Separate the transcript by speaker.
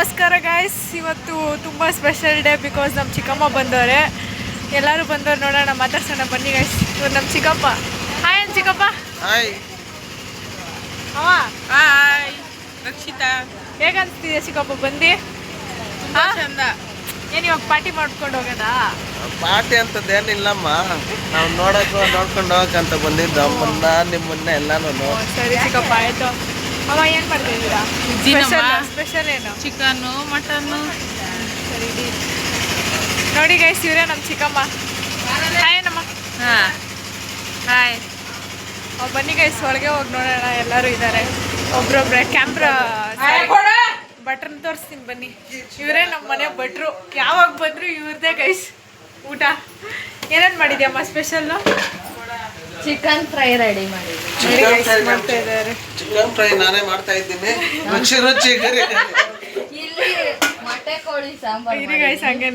Speaker 1: ನಮಸ್ಕಾರ ಗಾಯ್ಸ್. ಇವತ್ತು ತುಂಬ ಸ್ಪೆಷಲ್ ಡೇ ಬಿಕಾಸ್ ನಮ್ಮ ಚಿಕ್ಕಮ್ಮ ಬಂದವ್ರೆ. ಎಲ್ಲರೂ ಬಂದವ್ರು, ನೋಡೋಣ, ಮಾತಾಡ್ಸೋಣ ಬನ್ನಿ ಗಾಯ್ಸ್. ಇವ್ರು ನಮ್ಮ ಚಿಕ್ಕಪ್ಪ. ಹಾಯ್ ಅನ್ ಚಿಕ್ಕಪ್ಪ.
Speaker 2: ಹಾಯ್
Speaker 1: ಅವ
Speaker 2: ಹಾಯ್ ರಕ್ಷಿತಾ.
Speaker 1: ಹೇಗೆ ಅನಿಸ್ತಿದೆ ಚಿಕ್ಕಪ್ಪ ಬಂದು?
Speaker 2: ಚಂದ.
Speaker 1: ಏನು ಇವಾಗ ಪಾರ್ಟಿ ಮಾಡ್ಕೊಂಡು ಹೋಗೋದಾ?
Speaker 2: ಪಾರ್ಟಿ ಅಂತದ್ದೇನಿಲ್ಲಮ್ಮ, ನಾವು ನೋಡ್ಕೊಂಡು ಹೋಗಕ್ಕಂತ ಬಂದಿದ್ದು ಅಮ್ಮನ್ನ ನಿಮ್ಮನ್ನ ಎಲ್ಲಾನು.
Speaker 1: ಸರಿ ಚಿಕ್ಕಪ್ಪ, ಆಯಿತು. ಅವ ಏನು ಮಾಡ್ತಾ ಇದ್ದೀರಾ? ಸ್ಪೆಷಲ್ ಏನು?
Speaker 2: Chicken mutton.
Speaker 1: ಸರಿ ನೋಡಿ ಗೈಸ್, ಇವರೇ ನಮ್ಮ ಚಿಕ್ಕಮ್ಮ. ಹಾಯ್ ನಮ್ಮ.
Speaker 2: ಹಾಂ ಹಾಯ್.
Speaker 1: ಬನ್ನಿ ಗೈಸ್, ಒಳಗೆ ಹೋಗಿ ನೋಡೋಣ. ಎಲ್ಲರೂ ಇದ್ದಾರೆ, ಒಬ್ರೊಬ್ರೆ. ಕ್ಯಾಮ್ರಾ ಭಟ್ರನ್ನ ತೋರಿಸ್ತೀನಿ ಬನ್ನಿ. ಇವರೇ ನಮ್ಮ ಮನೆ ಭಟ್ರು. ಯಾವಾಗ ಬಂದ್ರು ಇವ್ರದೇ ಗೈಸ್ ಊಟ. ಏನೇನು ಮಾಡಿದ್ಯಮ್ಮ ಸ್ಪೆಷಲ್ಲು?
Speaker 3: ಚಿಕನ್ ಫ್ರೈ ರೆಡಿ ಮಾಡಿ
Speaker 1: ಮಾಡ್ತಾ ಇದ್ದಾರೆ.
Speaker 2: ಚಿಕನ್ ಫ್ರೈ ನಾನೇ ಮಾಡ್ತಾ ಇದ್ದೀನಿ. ರುಚಿ
Speaker 3: ಇಲ್ಲಿ ಮೊಟ್ಟೆ ಕೋಳಿ ಸಾಂಬಾರ್
Speaker 1: ಗೈಸ್ ಹಂಗೆ